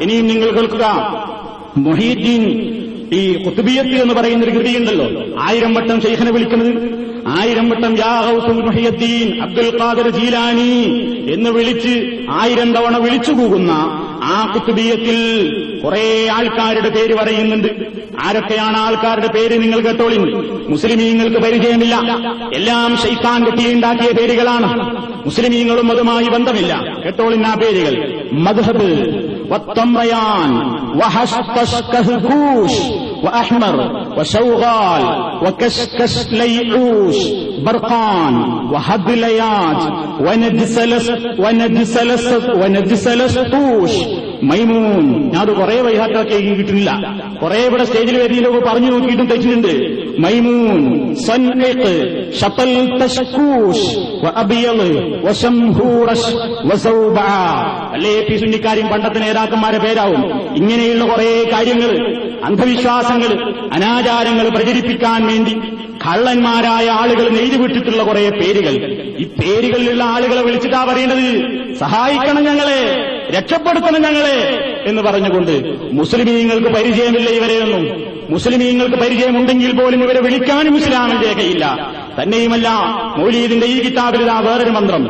ഇനിയും നിങ്ങൾ കേൾക്കുക. മുഹീദ്ദീൻ ഈ ഖുത്ബിയ്യത്ത് എന്ന് പറയുന്ന ഒരു കൃതിയുണ്ടല്ലോ, 1000 വട്ടം ശൈഖിനെ വിളിക്കുന്നത്, 1000 വട്ടം യാ ഗൗസുൽ മുഹയ്യദ്ദീൻ അബ്ദുൽ ഖാദിർ ജീലാനി എന്ന് വിളിച്ച് 1000 തവണ വിളിച്ചു പോകുന്ന ആ ഖുത്ബിയ്യത്തിൽ കുറെ ആൾക്കാരുടെ പേര് പറയുന്നുണ്ട്. ആരൊക്കെയാണ് ആൾക്കാരുടെ പേര് നിങ്ങൾ കേട്ടോളി. മുസ്ലിമീങ്ങൾക്ക് പരിചയമില്ല, എല്ലാം ശൈത്താൻ കെട്ടിയുണ്ടാക്കിയ പേരുകളാണ്. മുസ്ലിമീങ്ങളും അതുമായി ബന്ധമില്ല. കേട്ടോളിൻ ആ പേരുകൾ: മദ്ഹബ്, വത്തംറയാൻ, വഹസ്തഷ്കഹ്കൂഷ്, وأحمر وشوغال وكشكش ليعوش برقان وهدليات وندسلسطوش മൈമൂൻ. ഞാനത് കുറെ വൈഹാറ്റാക്കി കിട്ടില്ല, കുറെ ഇവിടെ സ്റ്റേജിൽ വേദിയിലൊക്കെ പറഞ്ഞു നോക്കിയിട്ടും തെറ്റിട്ടുണ്ട്. മൈമൂൻ, സൻഇഖ്, ഷതൽ തഷ്കൂഷ്, വഅബിയൽ, വശംഹൂറഷ്, വസൗബഅ. അല്ലേ പി സുന്നിക്കാരും പണ്ടത്തെ നേതാക്കന്മാരെ പേരാവും. ഇങ്ങനെയുള്ള കുറെ കാര്യങ്ങൾ, അന്ധവിശ്വാസങ്ങൾ, അനാചാരങ്ങൾ പ്രചരിപ്പിക്കാൻ വേണ്ടി കള്ളന്മാരായ ആളുകൾ നെയ്തുവിട്ടിട്ടുള്ള കുറെ പേരുകൾ. ഈ പേരുകളിലുള്ള ആളുകളെ വിളിച്ചിട്ടാ പറയേണ്ടത്, സഹായിക്കണം ഞങ്ങളെ, രക്ഷപ്പെടുത്തണം ഞങ്ങളെ എന്ന് പറഞ്ഞുകൊണ്ട്. മുസ്ലിമീങ്ങൾക്ക് പരിചയമില്ല ഇവരെയൊന്നും. മുസ്ലിമീങ്ങൾക്ക് പരിചയമുണ്ടെങ്കിൽ പോലും ഇവരെ വിളിക്കാനും ഇസ്ലാമിന്റെ രേഖയില്ല. തന്നെയുമല്ല, മൗലീദിന്റെ ഈ കിതാബിൽ വേറൊരു മന്ത്രം,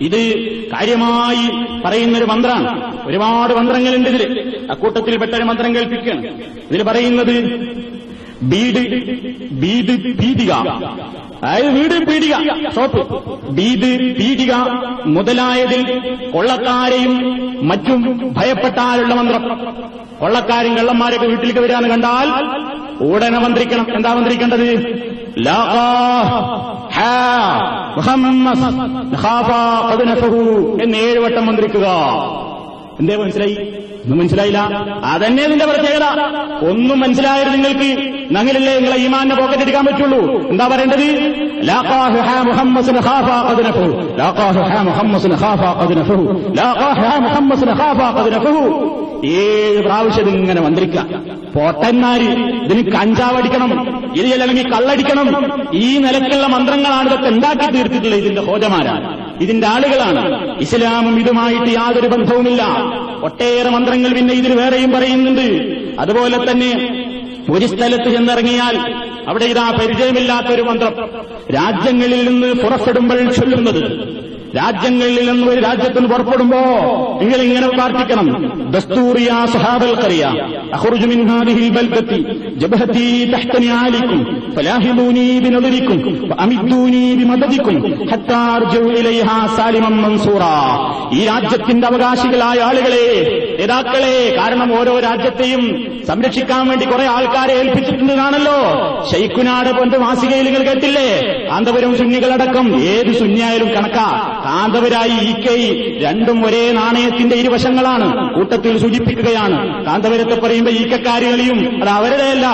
ഇത് കാര്യമായി പറയുന്നൊരു മന്ത്രമാണ്. ഒരുപാട് മന്ത്രങ്ങളുണ്ട് ഇതിൽ. അക്കൂട്ടത്തിൽപ്പെട്ടൊരു മന്ത്രം കേൾപ്പിക്കുകയാണ്. ഇതിൽ പറയുന്നത് പീഡിക, അതായത് വീട് പീഡിക, ഷോപ്പ്, ബീദ്, പീഡിക മുതലായതിൽ കൊള്ളക്കാരെയും മറ്റും ഭയപ്പെട്ടാലുള്ള മന്ത്രം. കൊള്ളക്കാരും കള്ളന്മാരൊക്കെ വീട്ടിലേക്ക് വരാന്ന് കണ്ടാൽ ഉടനെ മന്ത്രിക്കണം. എന്താ മന്ത്രിക്കേണ്ടത്? എന്ന് 7 വട്ടം മന്ത്രിക്കുക. എന്തേ മനസ്സിലായി? ഒന്നും മനസ്സിലായില്ല. അതന്നെ ഇതിന്റെ പ്രത്യേകത. ഒന്നും മനസ്സിലായത് നിങ്ങൾക്ക് ഞങ്ങളില്ലേ നിങ്ങളെ ഈമാനെ പോക്കറ്റ് എടുക്കാൻ പറ്റുള്ളൂ. എന്താ പറയേണ്ടത്? 7 പ്രാവശ്യം ഇങ്ങനെ മന്ത്രിക്കുക. പൊട്ടന്മാര് ഇതിന് കഞ്ചാവടിക്കണം, ഇത് അല്ലെങ്കിൽ കള്ളടിക്കണം, ഈ നിലക്കുള്ള മന്ത്രങ്ങളാണ് ഇതൊക്കെ ഉണ്ടാക്കി തീർത്തിട്ടുള്ളത്. ഇതിന്റെ ഹോജമാരാണ്, ഇതിന്റെ ആളുകളാണ്. ഇസ്ലാമും ഇതുമായിട്ട് യാതൊരു ബന്ധവുമില്ല. ഒട്ടേറെ മന്ത്രങ്ങൾ പിന്നെ ഇതിന് വേറെയും പറയുന്നുണ്ട്. അതുപോലെ തന്നെ ഒരു സ്ഥലത്ത് ചെന്നിറങ്ങിയാൽ അവിടെ ഇതാ പരിചയമില്ലാത്തൊരു മന്ത്രം, രാജ്യങ്ങളിൽ നിന്ന് പുറപ്പെടുമ്പോൾ ചൊല്ലുന്നത്. രാജ്യങ്ങളിൽ നിന്ന് ഒരു രാജ്യത്തിന് പുറപ്പെടുമ്പോ നിങ്ങൾ ഇങ്ങനെ പ്രാർത്ഥിക്കണം: ദസ്തൂറിയ സഹാബൽ ഖറിയ അഖ്റുജു മിൻ ഹാദിഹിൽ ബൽദത്തി ജബ്ഹതി തഹ്ത നിആലികും ഫലാഹിദൂനി ബിനദരികും വഅമിദൂനി ബിമദദികും ഹത്താ അർജു ഇലൈഹാ സാലിമൻ മൻസൂറ. ഈ രാജ്യത്തിന്റെ അവകാശികളായ ആളുകളെ, നേതാക്കളെ, കാരണം ഓരോ രാജ്യത്തെയും സംരക്ഷിക്കാൻ വേണ്ടി കുറെ ആൾക്കാരെ ഏൽപ്പിച്ചിട്ടുണ്ടെന്നാണല്ലോ. ശൈഖുനാട് പോന്റെ മാസികയിൽ നിങ്ങൾ കേട്ടില്ലേ? കാന്തപുരം സുന്നികളടക്കം ഏത് സുന്നിയായാലും കണക്കാ. കാന്തപുരായി ഈക്കൈ രണ്ടും ഒരേ നാണയത്തിന്റെ ഇരുവശങ്ങളാണ്. കൂട്ടത്തിൽ സൂചിപ്പിക്കുകയാണ്, കാന്തപുരത്തെ പറയുമ്പോൾ ഈക്കക്കാരികളിയും അത് അവരുടെയല്ല.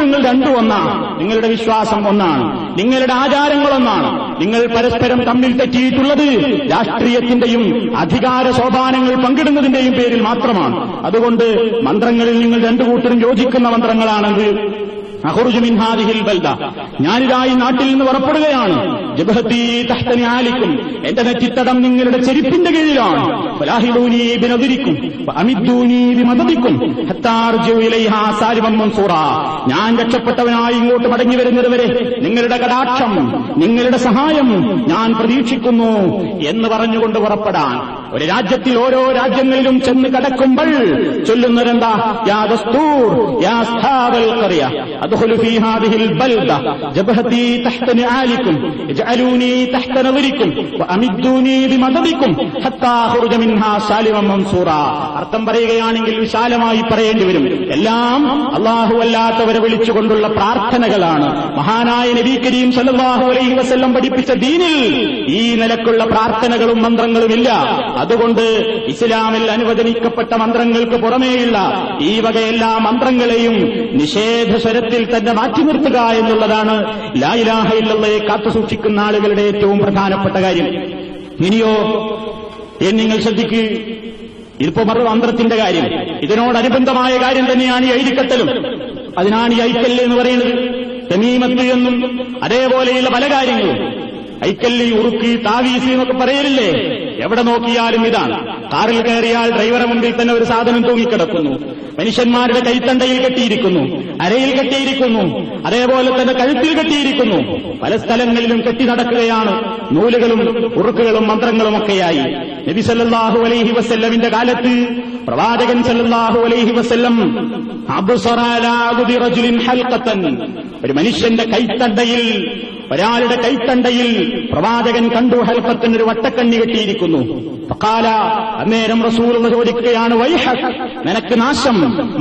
നിങ്ങൾ രണ്ടും ഒന്നാണ്. നിങ്ങളുടെ വിശ്വാസം ഒന്നാണ്, നിങ്ങളുടെ ആചാരങ്ങൾ ഒന്നാണ്. നിങ്ങൾ പരസ്പരം തമ്മിൽ തെറ്റിയിട്ടുള്ളത് രാഷ്ട്രീയത്തിന്റെയും അധികാര സോപാനങ്ങൾ പങ്കിടുന്നതിന്റെയും പേരിൽ മാത്രമാണ്. അതുകൊണ്ട് മന്ത്രങ്ങളിൽ നിങ്ങൾ രണ്ടു കൂട്ടരും യോജിക്കുന്ന മന്ത്രങ്ങളാണെന്ന് അഖ്റുജു മിൻ ഹാദിഹിൽ ബൽദ, ഞാനിതായി നാട്ടിൽ നിന്ന് പുറപ്പെടുകയാണ്. ജബ്ഹതി തഹ്ത നിആലികും, എന്റെ നെറ്റിത്തടം നിങ്ങളുടെ ചെരുപ്പിന്റെ കീഴിലാണ്. ഫലാഹിദൂനി ബിനദരികും വഅമിദൂനി ബിമദദികും ഹത്താ അർജു ഇലൈഹാ സാലിമൻ മൻസൂറ. ഞാൻ രക്ഷപ്പെട്ടവനായി ഇങ്ങോട്ട് മടങ്ങി വരുന്നതുവരെ നിങ്ങളുടെ കടാക്ഷം, നിങ്ങളുടെ സഹായം ഞാൻ പ്രതീക്ഷിക്കുന്നു എന്ന് പറഞ്ഞുകൊണ്ട് പുറപ്പെടാൻ. ഒരു രാജ്യത്തിൽ ഓരോ രാജ്യങ്ങളിലും ചെന്ന് കടക്കുമ്പോൾ ചൊല്ലുന്നതെന്താ? യാ ദസ്തൂർ യാ അസ്ഹാബൽ ഖറിയ അദ്ഖുലു ഫീ ഹാദിഹിൽ ബൽദ ജബ്ഹതി തഹ്ത നിആലികും ഇജ്അലൂനി തഹ്ത നദരികും വഅമിദൂനി ബിമദദികും ഹത്താ അഖ്റുജ മിൻഹാ സാലിമൻ മൻസൂറ. അർത്ഥം പറയുകയാണെങ്കിൽ വിശാലമായി പറയേണ്ടി വരും. എല്ലാം അല്ലാഹു അല്ലാത്തവരെ വിളിച്ചുകൊണ്ടുള്ള പ്രാർത്ഥനകളാണ്. മഹാനായ നബി കരീം സല്ലല്ലാഹു അലൈഹി വസല്ലം പഠിപ്പിച്ച ദീനിൽ ഈ നിലക്കുള്ള പ്രാർത്ഥനകളും മന്ത്രങ്ങളും ഇല്ല. അതുകൊണ്ട് ഇസ്ലാമിൽ അനുവദനിക്കപ്പെട്ട മന്ത്രങ്ങൾക്ക് പുറമേയുള്ള ഈ വകയെല്ലാ മന്ത്രങ്ങളെയും നിഷേധ സ്വരത്തിൽ തന്നെ മാറ്റി നിർത്തുക എന്നുള്ളതാണ് ലാ ഇലാഹ ഇല്ലല്ലാഹയെ കാത്തുസൂക്ഷിക്കുന്ന ആളുകളുടെ ഏറ്റവും പ്രധാനപ്പെട്ട കാര്യം. ഇനിയോ നിങ്ങൾ ശ്രദ്ധിക്കുക, ഇതിപ്പോ മന്ത്രത്തിന്റെ കാര്യം, ഇതിനോടനുബന്ധമായ കാര്യം തന്നെയാണ് ഈ ഐതിക്കത്തലും. അതിനാണ് ഈ ഐക്കല്ല് എന്ന് പറയുന്നത്. തമീമത്ത് എന്നും അതേപോലെയുള്ള പല കാര്യങ്ങളും, ഐക്കല്ലി, ഉറുക്കി, താവീസ് എന്നൊക്കെ പറയലില്ലേ? എവിടെ നോക്കിയാലും ഇതാണ്. കാറിൽ കയറിയാൽ ഡ്രൈവറെ മുമ്പിൽ തന്നെ ഒരു സാധനം തൂങ്ങിക്കിടക്കുന്നു, മനുഷ്യന്മാരുടെ കൈത്തണ്ടയിൽ കെട്ടിയിരിക്കുന്നു, അരയിൽ കെട്ടിയിരിക്കുന്നു, അതേപോലെ തന്നെ കഴുത്തിൽ കെട്ടിയിരിക്കുന്നു. പല സ്ഥലങ്ങളിലും കെട്ടി നടക്കുകയാണ്, നൂലുകളും ഉറുക്കുകളും മന്ത്രങ്ങളുമൊക്കെയായി. നബി സല്ലല്ലാഹു അലൈഹി വസല്ലമിന്റെ കാലത്ത് പ്രവാചകൻ സല്ലല്ലാഹു അലൈഹി വസല്ലം അബ്സറ അലാ അബ്ദി റജുലിൻ ഹൽഖതൻ, ഒരു മനുഷ്യന്റെ കൈത്തണ്ടയിൽ, ഒരാളുടെ കൈത്തണ്ടയിൽ പ്രവാചകൻ കണ്ടു ഹൽഖത്തിന് ഒരു വട്ടക്കണ്ണി കെട്ടിയിരിക്കുന്നു. ഫഖാല, അന്നേരം റസൂലുള്ളാഹി ചോദിക്കുകയാണ്, വൈഹക്, നിനക്ക് നാശം,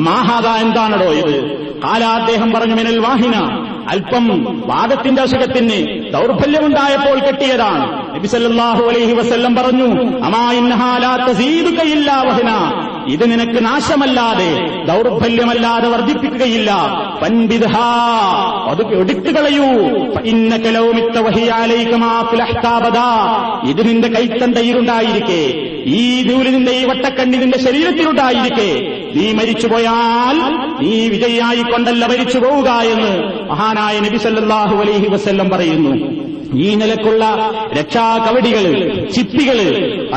മാഹാദ, എന്താണടോ ഇത്? ഖാല, അദ്ദേഹം പറഞ്ഞു, മിനൽ വാഹിന, അല്പം വാദത്തിന്റെ അസുഖത്തിന് ദൗർബല്യമുണ്ടായപ്പോൾ കെട്ടിയതാണ്. നബി സല്ലല്ലാഹു അലൈഹി വസല്ലം പറഞ്ഞു, അമാ ഇന്നഹാ ലാ തസീദുക ഇല്ലാ വഹന, ഇത് നിനക്ക് നാശമല്ലാതെ ദൗർബല്യമല്ലാതെ വർദ്ധിപ്പിക്കുകയില്ല. പൻബിദ്ഹാ, അത് എടുത്തുകളയൂ. ഫഇന്നക ലൗ മിത്ത വഹിയ അലൈക മാ ഫിൽഹ്താബദാ, ഇത് നിന്റെ കൈത്തണ്ടയിലുണ്ടായിരിക്കെ, ഈ നൂല് നിന്റെ ഈ വട്ടക്കണ്ണി നിന്റെ ശരീരത്തിലുണ്ടായിരിക്കെ, നീ മരിച്ചുപോയാൽ നീ വിജയിയായിക്കൊണ്ടല്ല മരിച്ചു പോവുക എന്ന് മഹാനായ നബി സല്ലല്ലാഹു അലൈഹി വസല്ലം പറയുന്നു. ഈ നിലക്കുള്ള രക്ഷാകവടികള്, ചിപ്പികള്,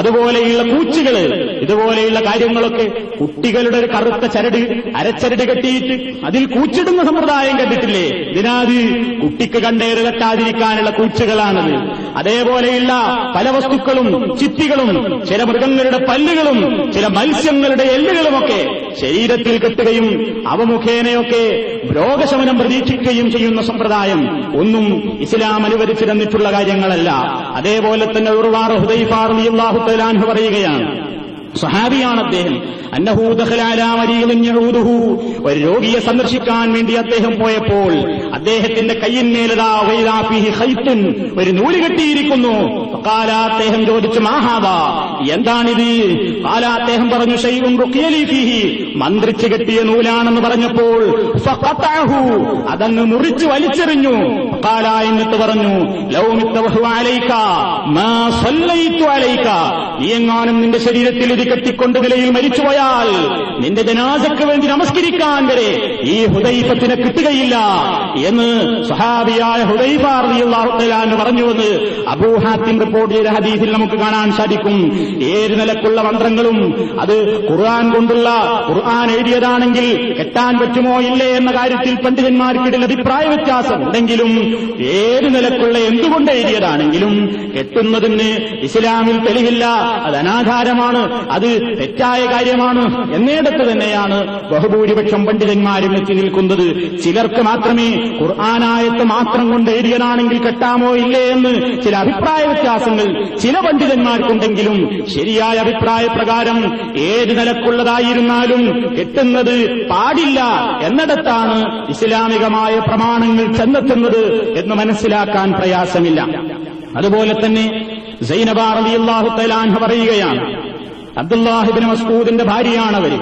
അതുപോലെയുള്ള കൂച്ചുകള്, ഇതുപോലെയുള്ള കാര്യങ്ങളൊക്കെ കുട്ടികളുടെ ഒരു കറുത്ത ചരട്, അരച്ചരട് കെട്ടിയിട്ട് അതിൽ കൂച്ചിടുന്ന സമ്പ്രദായം കണ്ടിട്ടില്ലേ? ഇതിനാത് കുട്ടിക്ക് കണ്ടേറ് കെട്ടാതിരിക്കാനുള്ള കൂച്ചുകളാണത്. അതേപോലെയുള്ള പല വസ്തുക്കളും, ചിപ്പികളും, ചില മൃഗങ്ങളുടെ പല്ലുകളും ചില മത്സ്യങ്ങളുടെ എല്ലുകളുമൊക്കെ ശരീരത്തിൽ കെട്ടുകയും അവ മുഖേനയൊക്കെ രോഗശമനം പ്രതീക്ഷിക്കുകയും ചെയ്യുന്ന സമ്പ്രദായം ഒന്നും ഇസ്ലാം അനുവദിച്ചു തന്നിട്ടുള്ള കാര്യങ്ങളല്ല. അതേപോലെ തന്നെ ഉർവാ ഹുദൈഫ റളിയല്ലാഹു തആല അൻഹു പറയുകയാണ്, സഹാബിയാണ് അദ്ദേഹം, അന്നഹു ദഖല അലാ മരീദിൻ യഊദുഹു, ഒരു രോഗിയെ സന്ദർശിക്കാൻ വേണ്ടി അദ്ദേഹം പോയപ്പോൾ അദ്ദേഹത്തിന്റെ കയ്യിന്മേലതാ വൈദാ ഫീഹി ഖൈത്തുൻ, ഒരു നൂല് കെട്ടിയിരിക്കുന്നു. ഖാല, അദ്ദേഹം ചോദിച്ചു, മാഹാദാ, എന്താണിത്? ഖാല, അദ്ദേഹം പറഞ്ഞു, ശൈഉൻ റുഖിയലി ഫീഹി, മന്ത്രിച്ചു കെട്ടിയ നൂലാണെന്ന് പറഞ്ഞപ്പോൾ ഫഖതഅഹു, അതങ്ങ് മുറിച്ചു വലിച്ചെറിഞ്ഞു. ഖാല, എന്നിട്ട് പറഞ്ഞു, ലൗ മിത്ത വഹുവ അലൈക മാ സല്ലൈതു അലൈക, നീ എങ്ങാനും നിന്റെ ശരീരത്തിൽ ഇത് കെട്ടിക്കൊണ്ട് നിലയിൽ മരിച്ചുപോയാൽ നിന്റെ ജനാസയ്ക്ക് വേണ്ടി നമസ്കരിക്കാൻ വരെ ഈ ഹുദൈഫത്തിനെ കിട്ടുകയില്ല എന്ന് സ്വഹാബിയായ ഹുദൈഫ റളിയല്ലാഹു തആല അൻഹു പറഞ്ഞുവെന്ന് അബൂ ഹാത്തിം റിപ്പോർട്ട് ചെയ്ത ഹദീസിൽ നമുക്ക് കാണാൻ സാധിക്കും. ഏത് നിലക്കുള്ള മന്ത്രങ്ങളും അത് ഖുർആൻ കൊണ്ടുള്ള, ഖുർആൻ എഴുതിയതാണെങ്കിൽ കെട്ടാൻ പറ്റുമോ ഇല്ലേ എന്ന കാര്യത്തിൽ പണ്ഡിതന്മാർക്കിടയിൽ അഭിപ്രായ വ്യത്യാസം ഉണ്ടെങ്കിലും ഏത് നിലക്കുള്ള എന്തുകൊണ്ട് എഴുതിയതാണെങ്കിലും കെട്ടുന്നതിന് ഇസ്ലാമിൽ തെളിവില്ല, അത് അനാധാരമാണ്, അത് തെറ്റായ കാര്യമാണ് എന്നിടത്ത് തന്നെയാണ് ബഹുഭൂരിപക്ഷം പണ്ഡിതന്മാരും എത്തി നിൽക്കുന്നത്. ചിലർക്ക് മാത്രമേ ഖുർആനായത്ത് മാത്രം കൊണ്ട് എഴുതിയതാണെങ്കിൽ കെട്ടാമോ ഇല്ലേ എന്ന് ചില അഭിപ്രായ വ്യത്യാസങ്ങൾ ചില പണ്ഡിതന്മാർക്കുണ്ടെങ്കിലും ശരിയായ അഭിപ്രായ പ്രകാരം ഏത് നിലക്കുള്ളതായിരുന്നാലും കെട്ടുന്നത് പാടില്ല എന്നിടത്താണ് ഇസ്ലാമികമായ പ്രമാണങ്ങൾ ചെന്നെത്തുന്നത് എന്ന് മനസ്സിലാക്കാൻ പ്രയാസമില്ല. അതുപോലെ തന്നെ സൈനബ റളിയല്ലാഹു തആല അൻഹ പറയുകയാണ്, അബ്ദുല്ലാഹ് ഇബ്നു മസ്ഊദിന്റെ ഭാര്യയാണവർ.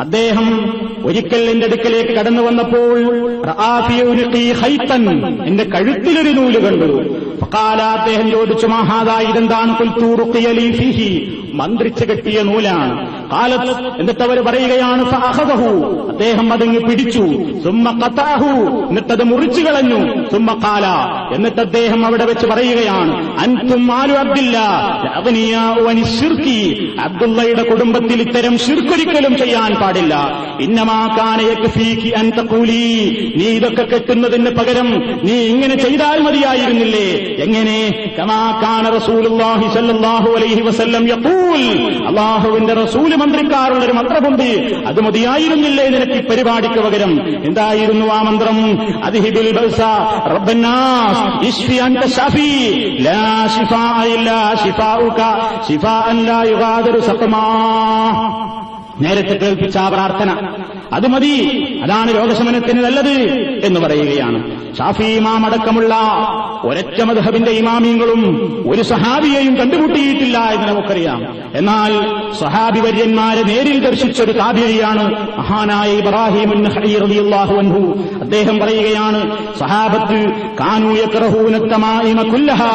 അദ്ദേഹം ഒരിക്കൽ എന്റെ അടുക്കലേക്ക് കടന്നു വന്നപ്പോൾ എന്റെ കഴുത്തിലൊരു നൂല് കണ്ടു. ഫഖാല, അദ്ദേഹം ചോദിച്ചു, മാഹാദാ, ഇതെന്താണ്? ഖുൽതു റുഖിയ ലീ ഫീഹി, മന്ത്രിച്ചു കെട്ടിയ നൂലാണ്. ഖാലത്ത്, എന്നിട്ട് അവർ പറയുകയാണ്, ഫഅഖദഹു, അദ്ദേഹം അതങ്ങ് പിടിച്ചു. സുമ്മ ഖതഅഹു, എന്നിട്ടത് മുറിച്ചു കളഞ്ഞു. സുമ്മ ഖാല, എന്നിട്ട് അദ്ദേഹം അവിടെ വെച്ച് പറയുകയാണ്, അൻതും ആലു അബ്ദില്ലാ അഗ്നിയാഉ അനിശ്ശിർകി, അബ്ദുള്ളയുടെ കുടുംബത്തിൽ ഇത്തരം ശിർക്കൊരിക്കലും ചെയ്യാൻ പാടില്ല. ഇന്നമാ കാന യക്ഫീകി അൻ തഖൂലി, നീ ഇതൊക്കെ കെട്ടുന്നതിന് പകരം നീ ഇങ്ങനെ ചെയ്താൽ മതിയായിരുന്നില്ലേ? എങ്ങനെ? കമാ കാന റസൂലുള്ളാഹി സ്വല്ലല്ലാഹു അലൈഹി വസല്ലം യഖൂൽ, അല്ലാഹുവിന്റെ റസൂൽ മന്ത്രിക്കാറുള്ള ഒരു മന്ത്രമുണ്ട്, അത് മതിയായിരുന്നില്ലേ നിനക്ക് ഈ പരിപാടിക്ക് പകരം? എന്തായിരുന്നു ആ മന്ത്രം? അദ്ഹിബിൽ ബഅസ റബ്ബന്നാസ് ഇശ്ഫി അൻത ശഫീ ലാ ശിഫാഅ ഇല്ലാ ശിഫാഉക ശിഫാഅൻ ലാ യുഗാദിറു സഖമാ. നേരത്തെ കേൾപ്പിച്ച ആ പ്രാർത്ഥന അത് മതി, അതാണ് രോഗശമനത്തിന് നല്ലത് എന്ന് പറയുകയാണ്. ഷാഫി ഇമാം അടക്കമുള്ള ഒരൊറ്റ മദ്ഹബിന്റെ ഇമാമിയങ്ങളും ഒരു സഹാബിയെയും കണ്ടുമുട്ടിയിട്ടില്ല എന്ന് നമുക്കറിയാം. എന്നാൽ സഹാബി വര്യന്മാരെ നേരിൽ ദർശിച്ചൊരു താബിഈയാണ് മഹാനായ ഇബ്രാഹിം അൻ-നഖഈ റളിയല്ലാഹു അൻഹു. അദ്ദേഹം പറയുകയാണ്, സഹാബത്ത് കാനൂ യക്റഹൂന തമായിമ കുല്ലഹാ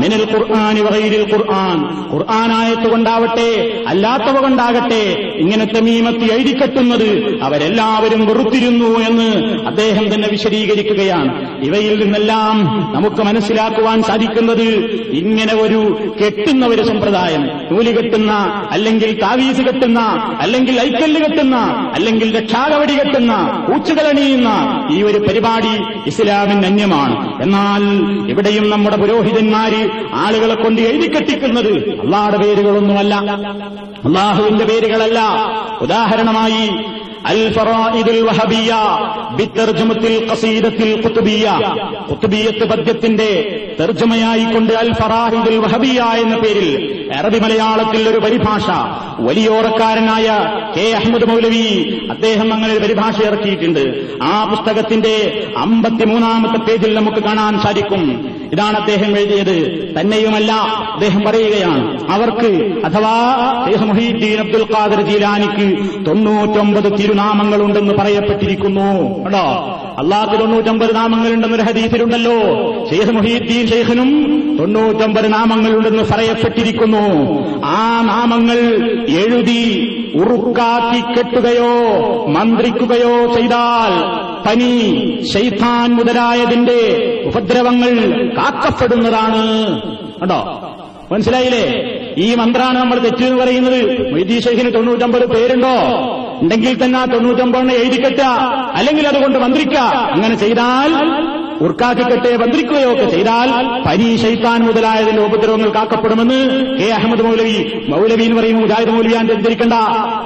മിനൽ ഖുർആനി വഗൈരിൽ ഖുർആൻ, ഖുർആനായത്ത് കൊണ്ടാവട്ടെ അല്ലാത്തവ കൊണ്ടാകട്ടെ ഇങ്ങനെ തമീമത്ത് എഴുതിക്കെട്ടുന്നത് അവരെല്ലാവരും വെറുത്തിരുന്നു എന്ന് അദ്ദേഹം തന്നെ വിശദീകരിക്കുകയാണ്. ഇവയിൽ നിന്നെല്ലാം നമുക്ക് മനസ്സിലാക്കുവാൻ സാധിക്കുന്നത് ഇങ്ങനെ ഒരു കെട്ടുന്ന ഒരു സമ്പ്രദായം, നൂല് കെട്ടുന്ന, അല്ലെങ്കിൽ താവീസ് കെട്ടുന്ന, അല്ലെങ്കിൽ ഐക്കല്ല് കെട്ടുന്ന, അല്ലെങ്കിൽ രക്ഷാകവടി കെട്ടുന്ന, പൂച്ചുകളണിയുന്ന ഈ ഒരു പരിപാടി ഇസ്ലാമിന് അന്യമാണ്. എന്നാൽ ഇവിടെയും നമ്മുടെ പുരോഹിതന്മാര് ആളുകളെ കൊണ്ട് എഴുതി കെട്ടിക്കുന്നത് അള്ളാഹുടെ പേരുകളൊന്നുമല്ല, അള്ളാഹുവിന്റെ പേരുകളല്ല. ഉദാഹരണമായി അൽ-ഫറായിദുൽ വഹബിയ്യ ബിതർജുമത്തിൽ ഖസീദത്തിൽ ഖുത്ബിയ്യ, ഖുത്ബിയ്യത്ത് പദ്യത്തിന്റെ തർജമയായിക്കൊണ്ട് അൽ-ഫറായിദുൽ വഹബിയ്യ എന്ന പേരിൽ അറബി മലയാളത്തിൽ ഒരു പരിഭാഷ വലിയോറക്കാരനായ കെ അഹമ്മദ് മൗലവി അദ്ദേഹം അങ്ങനെ ഒരു പരിഭാഷ ഇറക്കിയിട്ടുണ്ട്. ആ പുസ്തകത്തിന്റെ 53-ാമത്തെ പേജിൽ നമുക്ക് കാണാൻ സാധിക്കും. ഇതാണ് അദ്ദേഹം എഴുതിയത്. തന്നെയുമല്ല, അദ്ദേഹം പറയുകയാണ്, അവർക്ക് അഥവാ ശൈഖ് മുഹീദ്ദീൻ അബ്ദുൽ ഖാദിർ ജീലാനിക്ക് 99 തിരുനാമങ്ങളുണ്ടെന്ന് പറയപ്പെട്ടിരിക്കുന്നു. കേട്ടോ, അള്ളാഹ്ക്ക് 99 നാമങ്ങളുണ്ടെന്നൊരു ഹദീസിലുണ്ടല്ലോ. ശൈഖ് മുഹീദ്ദീൻ ശൈഖിനും 99 നാമങ്ങളുണ്ടെന്ന് പറയപ്പെട്ടിരിക്കുന്നു. ആ നാമങ്ങൾ എഴുതി ഉറുക്കാക്കി കെട്ടുകയോ മന്ത്രിക്കുകയോ ചെയ്താൽ പനി, ശൈത്താൻ മുതലായതിന്റെ ഉപദ്രവങ്ങൾ കാക്കപ്പെടുന്നതാണ്. കേട്ടോ, മനസ്സിലായില്ലേ? ഈ മന്ത്രാണ് നമ്മൾ തെറ്റെന്ന് പറയുന്നത്. മുഹീദ്ദീൻ ശൈഖിന് 99 പേരുണ്ടോ? ഉണ്ടെങ്കിൽ തന്നെ ആ 99 എഴുതിക്കെട്ട, അല്ലെങ്കിൽ അതുകൊണ്ട് മന്ത്രിക്ക. അങ്ങനെ ചെയ്താൽ, ഉർക്കാക്കിക്കെട്ടെ മന്ത്രിക്കുകയോ ഒക്കെ ചെയ്താൽ പനി, ശൈത്താൻ മുതലായതിന്റെ ഉപദ്രവങ്ങൾ കാക്കപ്പെടുമെന്ന് കെ അഹമ്മദ് മൗലവി, മൗലവി എന്ന് പറയുമ്പോൾ മുജാഹിദ് മൗലവിയാൻ തെറ്റിദ്ധരിക്കണ്ട,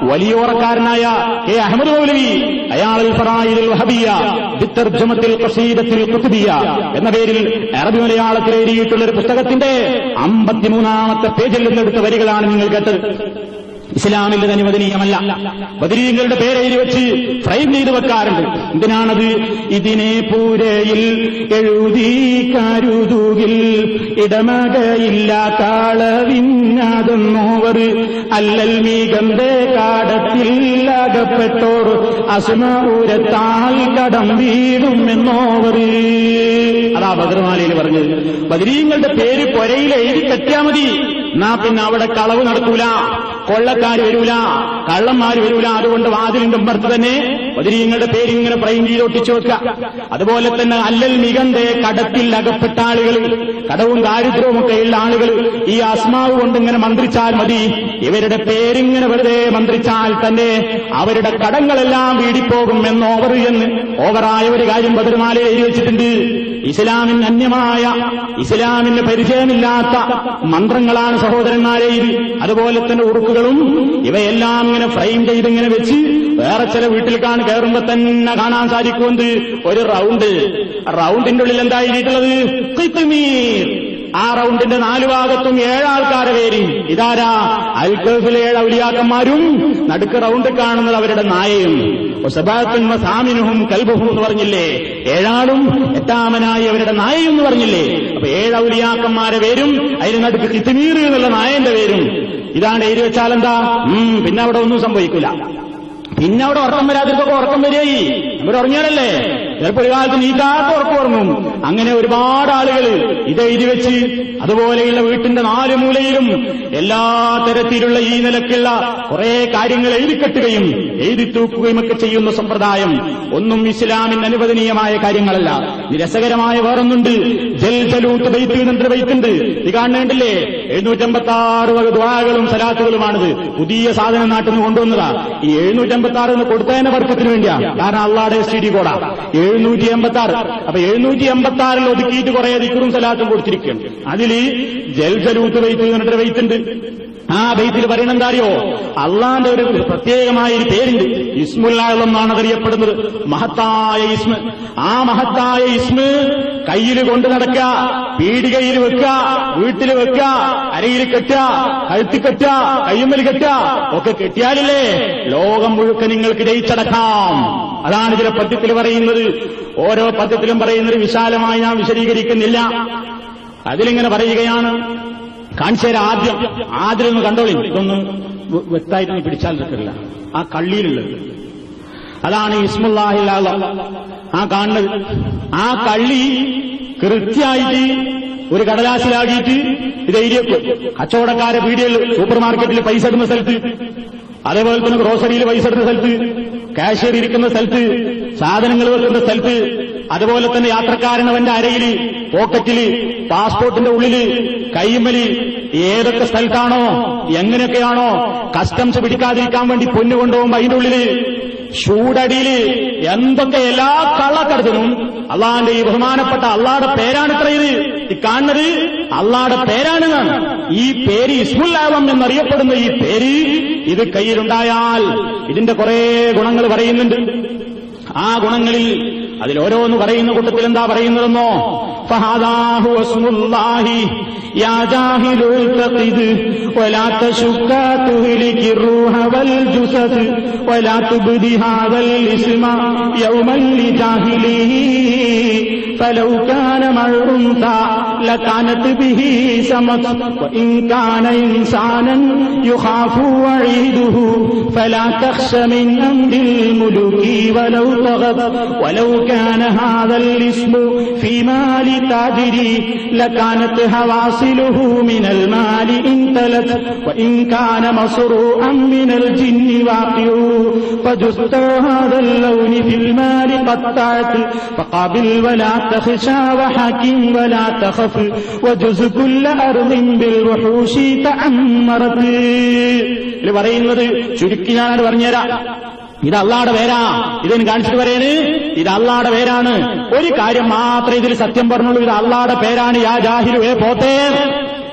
വലിയോറക്കാരനായ കെ അഹമ്മദ് മൗലവി അയാൾ അൽ-ഫറായിദുൽ വഹബിയ്യ ബിതർജുമത്തിൽ ഖസീദത്തിൽ ഖുത്ബിയ്യ എന്ന പേരിൽ അറബി മലയാളത്തിൽ എഴുതിയിട്ടുള്ള ഒരു പുസ്തകത്തിന്റെ 53-ാമത്തെ പേജിൽ നിന്നെടുത്ത വരികളാണ് നിങ്ങൾ കേട്ടത്. ഇസ്ലാമിൽ ഇത് അനുവദനീയമല്ല. ബദരീങ്ങളുടെ പേരെഴുതി വെച്ച് ഫ്രെയിം ചെയ്ത് വെക്കാറുണ്ട്. എന്തിനാണത്? ഇതിനെ പൂരയിൽ എഴുതി കരുതുകിൽ ഇടമകയില്ല കാളവിന്നാതെന്നോവർ അല്ലൽ മീകന്റെ കാടത്തിൽ അകപ്പെട്ടോർ അസുമൂരത്താൽ കടം വീടും എന്നോവർ. അതാ ബദർമാലയിൽ പറഞ്ഞത്. ബദരീങ്ങളുടെ പേര് പുരയിൽ എഴുതി കെട്ടിയാ മതി. എന്നാ പിന്നെ അവിടെ കളവ് നടക്കൂല, കൊള്ളക്കാർ വരൂല, കള്ളന്മാർ വരൂല. അതുകൊണ്ട് വാതിലിന്റെ ഉമ്മർത്ത് തന്നെ ബദരീങ്ങളുടെ പേരിങ്ങനെ ഫ്രെയിം ചെയ്ത് ഒട്ടിച്ചു വെക്കുക. അതുപോലെ തന്നെ അല്ലൽ മികന്റെ കടത്തിൽ അകപ്പെട്ട ആളുകൾ, കടവും ദാരിദ്ര്യവും ഒക്കെ ഉള്ള ആളുകൾ ഈ ആസ്മാവ് കൊണ്ടിങ്ങനെ മന്ത്രിച്ചാൽ മതി. ഇവരുടെ പേരിങ്ങനെ വെറുതെ മന്ത്രിച്ചാൽ തന്നെ അവരുടെ കടങ്ങളെല്ലാം വീടിപ്പോകും എന്ന് ഓവറായ ഒരു കാര്യം ബദർമാല എഴുതി വെച്ചിട്ടുണ്ട്. ഇസ്ലാമിന് അന്യമായ, ഇസ്ലാമിന് പരിചയമില്ലാത്ത മന്ത്രങ്ങളാണ് സഹോദരന്മാരെ ഇത്. അതുപോലെ തന്നെ ഉറുക്കുകളും ഇവയെല്ലാം ഇങ്ങനെ ഫ്രെയിം ചെയ്ത് ഇങ്ങനെ വെച്ച് വേറെ ചില വീട്ടിൽ കയറുമ്പോ തന്നെ കാണാൻ സാധിക്കുന്നത് ഒരു റൗണ്ടിന്റെ ഉള്ളിൽ എന്താ എഴുതിയിട്ടുള്ളത്? ഖിത്മീർ. ആ റൗണ്ടിന്റെ 4 ഭാഗത്തും 7 ആൾക്കാരെ പേര്. ഇതാരാ? അൽ-കഹ്ഫിലെ 7 ഔലിയാക്കന്മാരും നടുക്ക് റൗണ്ട് കാണുന്നത് അവരുടെ നായയും. സാമിനുഹും കൽബുഹും എന്ന് പറഞ്ഞില്ലേ? 7 ആളും 8ാമനായി അവരുടെ നായയും എന്ന് പറഞ്ഞില്ലേ? അപ്പൊ 7 ഔലിയാക്കന്മാരെ പേരും അതിന് നടുക്ക് ഖിത്മീർ എന്നുള്ള നായന്റെ പേരും. ഇതാണ് എഴുതി വെച്ചാൽ എന്താ? പിന്നെ അവിടെ ഒന്നും സംഭവിക്കില്ല. പിന്നെ അവിടെ ഉറക്കം വരാതിരിക്കൊക്കെ ഉറക്കം വരികയായി. അവരുറങ്ങിയാലല്ലേ ചിലപ്പോൾ ഒരു കാലത്ത് നീക്കാത്ത ഉറക്കം ഉറങ്ങും. അങ്ങനെ ഒരുപാട് ആളുകൾ ഇത് എഴുതി വെച്ച് അതുപോലെയുള്ള വീട്ടിന്റെ 4 മൂലയിലും എല്ലാ തരത്തിലുള്ള ഈ നിലക്കുള്ള കുറെ കാര്യങ്ങൾ എഴുതിക്കെട്ടുകയും എഴുതി തൂക്കുകയും ഒക്കെ ചെയ്യുന്ന സമ്പ്രദായം ഒന്നും ഇസ്ലാമിന് അനുവദനീയമായ കാര്യങ്ങളല്ല. രസകരമായ വേറൊന്നുണ്ട്. ജൽജലൂത്ത് ബൈത്ത് എന്നൊരു ബൈത്തുണ്ട്. ഇത് കാണേണ്ടില്ലേ? 756 ദുആകളും സലാത്തുകളുമാണിത്. പുതിയ സാധനം നാട്ടിൽ നിന്ന് കൊണ്ടുവന്നതാ. ഈ 756 കൊടുത്തതിന്റെ വർക്കത്തിന് വേണ്ടിയാ. കാരണം അള്ളാഹുടെ STD കോഡാ 786. അപ്പൊ 786 ഒതുക്കിയിട്ട് കുറെ ദിക്റും സലാത്തും കൊടുത്തിരിക്കുകയാണ്. അതില് ജൽജലൂത്ത് ബൈത്ത് എന്നൊരു ബൈത്തുണ്ട്. ആ ബൈത്തിൽ പറയുന്നത് എന്താ അറിയോ? അള്ളാന്റെ ഒരു പ്രത്യേകമായ ഒരു പേരുണ്ട്. ഇസ്മുൽ അഅ്ലം എന്നാണ് അറിയപ്പെടുന്നത്. മഹത്തായ ഇസ്മ. ആ മഹത്തായ ഇസ്മ കയ്യിൽ കൊണ്ടു നടക്കുക, പീടികയിൽ വെക്കുക, വീട്ടിൽ വെക്കുക, അരയിൽ കെട്ടുക, കഴുത്തി കെട്ടുക, കയ്യുമ്മൽ കെട്ടുക, ഒക്കെ കെട്ടിയാലില്ലേ ലോകം മുഴുക്ക നിങ്ങൾക്ക് ജയിച്ചടക്കാം. അതാണ് ചില പദ്യത്തിൽ പറയുന്നത്. ഓരോ പദ്യത്തിലും പറയുന്നത് വിശാലമായി ഞാൻ വിശദീകരിക്കുന്നില്ല. അതിലിങ്ങനെ പറയുകയാണ്. കാണിച്ചേരാ ആദ്യം ഒന്ന് കണ്ടോളി. ഇതൊന്നും വ്യക്തമായിട്ടൊന്നും പിടിച്ചാൽ നിൽക്കില്ല. ആ കള്ളിയിലുള്ളത് അതാണ് ഇസ്മുല്ലാഹിൽ അഅ്ലം. ആ കാണുന്നത് ആ കള്ളി കൃത്യമായിട്ട് ഒരു കടലാസിലാകിയിട്ട് ഇത് എഴുതിയേക്കും. കച്ചവടക്കാരെ പീടികയിൽ സൂപ്പർ മാർക്കറ്റിൽ പൈസ ഇടുന്ന സ്ഥലത്ത്, അതേപോലെ തന്നെ ഗ്രോസറിയിൽ പൈസ ഇടുന്ന സ്ഥലത്ത്, കാഷ്യർ ഇരിക്കുന്ന സ്ഥലത്ത്, സാധനങ്ങൾ വെക്കുന്ന സ്ഥലത്ത്, അതുപോലെ തന്നെ യാത്രക്കാരനവന്റെ അരയിൽ പോക്കറ്റില്, പാസ്പോർട്ടിന്റെ ഉള്ളില്, കൈമലി, ഏതൊക്കെ സ്ഥലത്താണോ എങ്ങനെയൊക്കെയാണോ കസ്റ്റംസ് പിടിക്കാതിരിക്കാൻ വേണ്ടി പൊന്നു കൊണ്ടുപോകുമ്പോ അതിന്റെ ഉള്ളില്, ഷൂടടിയില്, എന്തൊക്കെ എല്ലാ കള്ളക്കടത്തിനും അള്ളാന്റെ ഈ ബഹുമാനപ്പെട്ട അള്ളാടെ പേരാണിത്ര ഇത്. ഈ കാണുന്നത് അള്ളാടെ പേരാണെന്നാണ്. ഈ പേര് ഇസ്മുൽ ആലം എന്നറിയപ്പെടുന്ന ഈ പേര് ഇത് കയ്യിലുണ്ടായാൽ ഇതിന്റെ കുറെ ഗുണങ്ങൾ പറയുന്നുണ്ട്. ആ ഗുണങ്ങളിൽ അതിലോരോന്ന് പറയുന്ന കൂട്ടത്തിൽ എന്താ പറയുന്നതെന്നോ, ഫഹാദാഹു വസ്മുല്ലാഹി യാ ജാഹിലു തഖിദ് വലാ തശുക്കാ തുഹ്ലികി റൂഹ വൽ ജുസദ് വലാ തുബ്ദി ഹാദൽ ഇസ്മ യൗമൻ ലിജാഹിലിഹി فلو كان معروفا لكانت به سمت وإن كان إنسانا يخاف وعيده فلا تخش من أمر الملوك ولو طغت ولو كان هذا الاسم في مال تاجري لكانت هواصله من المال إن تلت وإن كان مسروعا من الجن واقع فجست هذا اللون في المال قطعت فقابل ولا تخشى وحكم ولا تخف وجز كل أرض بالوحوش تعمرت. ഇത് പറയുന്നത് ചുരുക്കി ഞാനത് പറഞ്ഞുതരാം. ഇത് അള്ളാടെ പേരാ. ഇതിന് കാണിച്ചിട്ട് പറയണ് ഇത് അള്ളാടെ പേരാണ്. ഒരു കാര്യം മാത്രമേ ഇതിൽ സത്യം പറഞ്ഞുള്ളൂ, ഇത് അള്ളാടെ പേരാണ്. യാ ജാഹിലു, പോത്തേ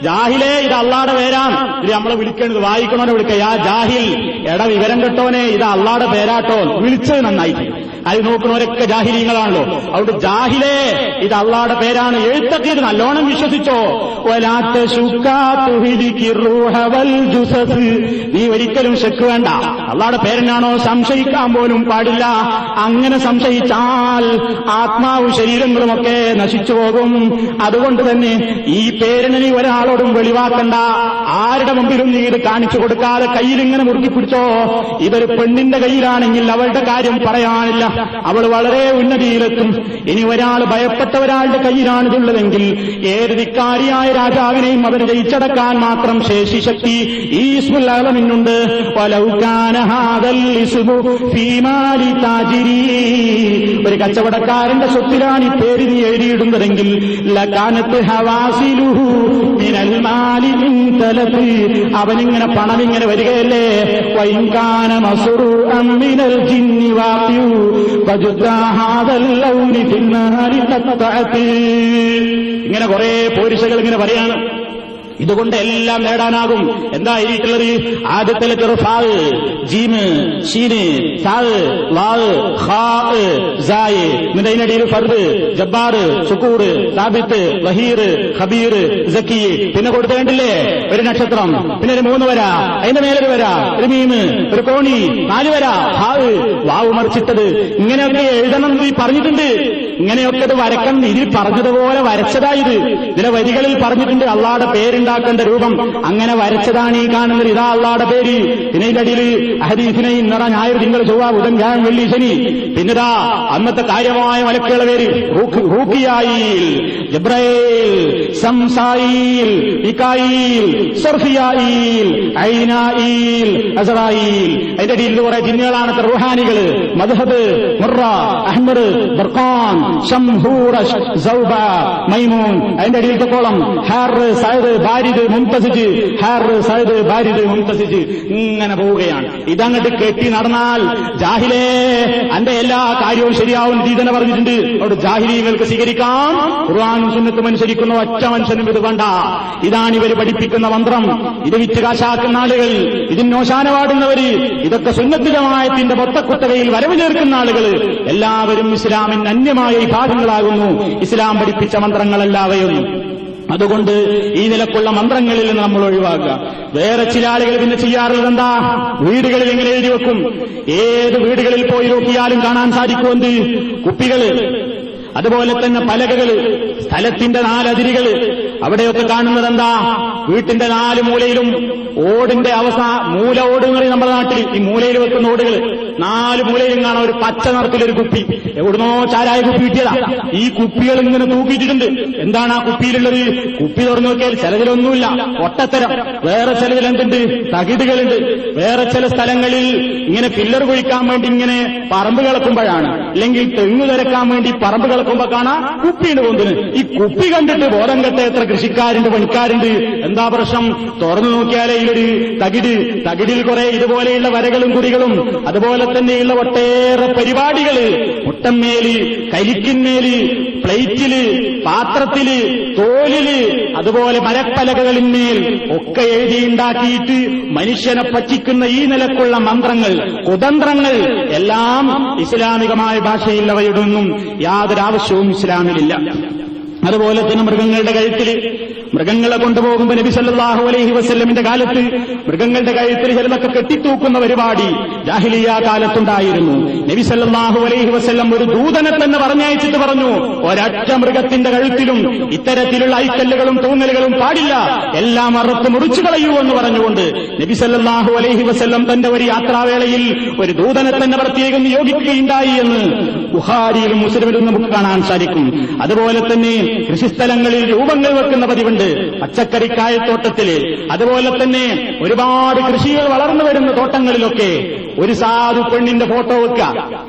ജാഹിലേ, ഇത് അള്ളാടെ പേരാണ്. ഇത് നമ്മളെ വിളിക്കണത് വായിക്കണോനെ വിളിക്കുക, യാ ജാഹിൽ, എടാ വിവരം കെട്ടോനെ, ഇത് അള്ളാടെ പേരാട്ടോ. വിളിച്ചത് നന്നായിട്ട്. അത് നോക്കണവരൊക്കെ ജാഹിലീങ്ങളാണല്ലോ. അതുകൊണ്ട് ജാഹിലേ, ഇത് അള്ളാടെ പേരാണ്. എഴുത്തൊക്കെ ഇത് നല്ലോണം വിശ്വസിച്ചോ. നീ ഒരിക്കലും ശക്ക് വേണ്ട. അള്ളാടെ പേരനാണോ സംശയിക്കാൻ പോലും പാടില്ല. അങ്ങനെ സംശയിച്ചാൽ ആത്മാവും ശരീരങ്ങളുമൊക്കെ നശിച്ചു പോകും. അതുകൊണ്ട് തന്നെ ഈ പേരിനെ നീ ഒരാളോടും വെളിവാക്കണ്ട. ആരുടെ മുമ്പിലും നീ ഇത് കാണിച്ചു കൊടുക്കാതെ കയ്യിലിങ്ങനെ മുറുക്കിപ്പിടിച്ചോ. ഇതൊരു പെണ്ണിന്റെ കയ്യിലാണെങ്കിൽ അവളുടെ കാര്യം പറയാനില്ല, അവൾ വളരെ ഉന്നതിയിലെത്തും. ഇനി ഒരാൾ ഭയപ്പെട്ട ഒരാളുടെ കയ്യിലാണിതുള്ളതെങ്കിൽ ഏത് ധിക്കാരിയായ രാജാവിനെയും അവരെ ജയിച്ചടക്കാൻ മാത്രം ശേഷി ശക്തി ഈ ഇസ്മുൽ ആലമിനുണ്ട്. ഒരു കച്ചവടക്കാരന്റെ സ്വത്തിലാണ് ഈ പേര് നീ എഴുതിയിടുന്നതെങ്കിൽ ലകാനത്ത് ഹവാസിലുഹു മിനൽ മാലി ഇൻ തലത്ത്, അവനിങ്ങനെ പണമിങ്ങനെ വരികയല്ലേ. വൈകാന മസ്റൂഅൻ മിനൽ ജിന്നി വാഖിഉ വജുദാ ഹാദൽ ലൗനി ഫിൽ നാരി തഖഅത്. ഇങ്ങനെ കുറെ പോരിശകൾ ഇങ്ങനെ പറയാണ്. ഇതുകൊണ്ട് എല്ലാം നേടാനാകും. എന്തായിരിക്കുള്ളത്? ആദ്യത്തെ ലെറ്റർ ഫാ, ജീമ്, ഷീന്, സാ, വാ, ഖാ, സായ്, ഇതിനടിയിൽ ഫർദ്, ജബ്ബാർ, ശുക്കൂർ, സാബിത്ത്, വഹീർ, ഖബീർ, സക്കി. പിന്നെ കൊടുത്തു കണ്ടില്ലേ ഒരു നക്ഷത്രം, പിന്നെ ഒരു 3 വര, അതിന്റെ മേലൊരു വര, ഒരു മീമ്, ഒരു കോണി, 4 വര, ഹാ, വാവ് മറിച്ചിട്ടത്. ഇങ്ങനെയൊക്കെ എഴുതണം നീ പറഞ്ഞിട്ടുണ്ട്. ഇങ്ങനെയൊക്കെ ഇത് വരക്കണം. ഇതിൽ പറഞ്ഞതുപോലെ വരച്ചതായത്. ഇതിലെ വരികളിൽ പറഞ്ഞിട്ടുണ്ട് അള്ളാടെ പേരുണ്ടാക്കേണ്ട രൂപം. അങ്ങനെ വരച്ചതാണ് ഈ കാണുന്നത്. ഇതാ അള്ളാടെ പേര്. പിന്നെ ഇതിന്റെ അടിയിൽ ഹദീസിനെ നിറ ഞായർ, തിങ്കൾ, ചൊവ്വ, ബുധൻ, വ്യാഴം, വെള്ളി, ശനി. പിന്നെതാ അന്നത്തെ കാര്യമായ മലക്കുകളുടെ പേര് റൂഖിയായിൽ, ജിബ്രൈൽ, സംസായിൽ, മികായിൽ, സർഫിയായിൽ, ഐനായിൽ, അസറായിൽ. അതിന്റെ അടിയിൽ കുറെ ജിന്നുകളാണ് റൂഹാനികള്. മദ്ഹബ്, മുറ, അഹ്മർ, ബർഖാൻ, ശംഹൂറഷ്, സൗബ, മൈമൂൻ. അതിന്റെ അടിയിലത്തെ കോളം ഹാർ, സഅദ്, ബാരിദ്, മുംതസിജ്, ഹാർ, സഅദ്, ബാരിദ്, മുംതസിജ്. ഇങ്ങനെ പോവുകയാണ്. ഇതങ്ങട്ട് കെട്ടി നടന്നാൽ ജാഹിലേ അന്റെ എല്ലാ കാര്യവും ശരിയാവും. ഇത് തന്നെ പറഞ്ഞിട്ടുണ്ട്. അവിടെ ജാഹിലീങ്ങൾക്ക് സ്വീകരിക്കാം. ഖുർആനും സുന്നത്തും അനുസരിക്കുന്ന ഒറ്റ മനുഷ്യനും ഇത് വേണ്ട. ഇതാണ് ഇവർ പഠിപ്പിക്കുന്ന മന്ത്രം. ഇത് വിറ്റ് കാശാക്കുന്ന ആളുകൾ, ഇതിന് ഓശാന പാടുന്നവര്, ഇതൊക്കെ സുന്നത്ത് ജമാഅത്തിന്റെ മൊത്തക്കുത്തകയിൽ വരവ് ചേർക്കുന്ന ആളുകൾ എല്ലാവരും ഇസ്ലാമിന് അന്യമായ വിഭാഗങ്ങളാകുന്നു. ഇസ്ലാം പഠിപ്പിച്ച മന്ത്രങ്ങളെല്ലാവയും. അതുകൊണ്ട് ഈ നിലക്കുള്ള മന്ത്രങ്ങളിൽ നിന്ന് നമ്മൾ ഒഴിവാക്കുക. വേറെ ചില ആളുകൾ പിന്നെ ചെയ്യാറുള്ളത് എന്താ? വീടുകളിൽ ഇങ്ങനെ എഴുതി വെക്കും. ഏത് വീടുകളിൽ പോയി നോക്കിയാലും കാണാൻ സാധിക്കുമെന്ത്? കുപ്പികള്, അതുപോലെ തന്നെ പലകകള്, സ്ഥലത്തിന്റെ 4 അതിരുകള്. അവിടെയൊക്കെ കാണുന്നത് എന്താ? വീട്ടിന്റെ 4 മൂലയിലും ഓടിന്റെ മൂല ഓട് എന്ന് പറയും നമ്മുടെ നാട്ടിൽ. ഈ മൂലയിൽ വെക്കുന്ന ഓടുകൾ 4 മൂലയിലും കാണാം ഒരു പച്ച നിറത്തിലൊരു കുപ്പി. എവിടുന്നോ ചാരായ കുപ്പി കിട്ടിയതാ. ഈ കുപ്പികൾ ഇങ്ങനെ തൂക്കിയിട്ടുണ്ട്. എന്താണ് ആ കുപ്പിയിലുള്ളത്? കുപ്പി തുറന്നു നോക്കിയാൽ ചിലതിലൊന്നുമില്ല, ഒട്ടത്തരം. വേറെ ചിലതിൽ എന്തുണ്ട്? തകിടുകളുണ്ട്. വേറെ ചില സ്ഥലങ്ങളിൽ ഇങ്ങനെ പില്ലർ കുഴിക്കാൻ വേണ്ടി ഇങ്ങനെ പറമ്പ് കിളക്കുമ്പോഴാണ്, അല്ലെങ്കിൽ തെങ്ങ് തിരക്കാൻ വേണ്ടി പറമ്പ് കിളക്കുമ്പോ കാണാം കുപ്പിയുണ്ട് കൊണ്ടിന്. ഈ കുപ്പി കണ്ടിട്ട് ബോധം കെട്ട എത്ര കൃഷിക്കാരുണ്ട്, പണിക്കാരുണ്ട്. എന്താ പ്രശ്നം? തുറന്നു നോക്കിയാലേ ഇതിലൊരു തകിടിൽ കുറെ ഇതുപോലെയുള്ള വരകളും കുറികളും അതുപോലെ തന്നെയുള്ള ഒട്ടേറെ പരിപാടികള്, മുട്ടമ്മേല്, കരിക്കിന്മേല്, പ്ലേറ്റില്, പാത്രത്തില്, തോലില്, അതുപോലെ മരപ്പലകകളിന്മേൽ ഒക്കെ എഴുതിയുണ്ടാക്കിയിട്ട് മനുഷ്യനെ പറ്റിക്കുന്ന ഈ നിലക്കുള്ള മന്ത്രങ്ങൾ, കുതന്ത്രങ്ങൾ എല്ലാം ഇസ്ലാമികമായ ഭാഷയുള്ളവയുടെ ഒന്നും യാതൊരു ആവശ്യവും ഇസ്ലാമിലില്ല. അതുപോലെ തന്നെ മൃഗങ്ങളുടെ കഴുത്തില് മൃഗങ്ങളെ കൊണ്ടുപോകുമ്പോൾ നബി സല്ലല്ലാഹു അലൈഹി വസല്ലമിന്റെ കാലത്ത് മൃഗങ്ങളുടെ കഴുത്തിൽ ചിലതൊക്കെ കെട്ടിത്തൂക്കുന്ന പരിപാടി ജാഹിലിയ്യ കാലത്തുണ്ടായിരുന്നു. നബി സല്ലല്ലാഹു അലൈഹി വസല്ലം ഒരു ദൂതനെ തന്നെ പറഞ്ഞയച്ചിട്ട് പറഞ്ഞു, ഒരൊറ്റ മൃഗത്തിന്റെ കഴുത്തിലും ഇത്തരത്തിലുള്ള ഐക്കല്ലുകളും തൂങ്ങലുകളും പാടില്ല, എല്ലാം അറുത്ത് മുറിച്ചു കളയൂ എന്ന് പറഞ്ഞുകൊണ്ട് നബി സല്ലല്ലാഹു അലൈഹി വസല്ലം തന്റെ ഒരു യാത്രാവേളയിൽ ഒരു ദൂതനെ തന്നെ പ്രത്യേകം നിയോഗിക്കുകയുണ്ടായി എന്ന് ബുഖാരിയിലും മുസ്ലിമിലും നമുക്ക് കാണാൻ സാധിക്കും. അതുപോലെ തന്നെ കൃഷിസ്ഥലങ്ങളിൽ രൂപങ്ങൾ വെക്കുന്ന പതിവുണ്ട്, പച്ചക്കറിക്കായത്തോട്ടത്തില്. അതുപോലെ തന്നെ ഒരുപാട് കൃഷികൾ വളർന്നു വരുന്ന തോട്ടങ്ങളിലൊക്കെ ഒരു സാധു പെണ്ണിന്റെ ഫോട്ടോ വെക്കുക,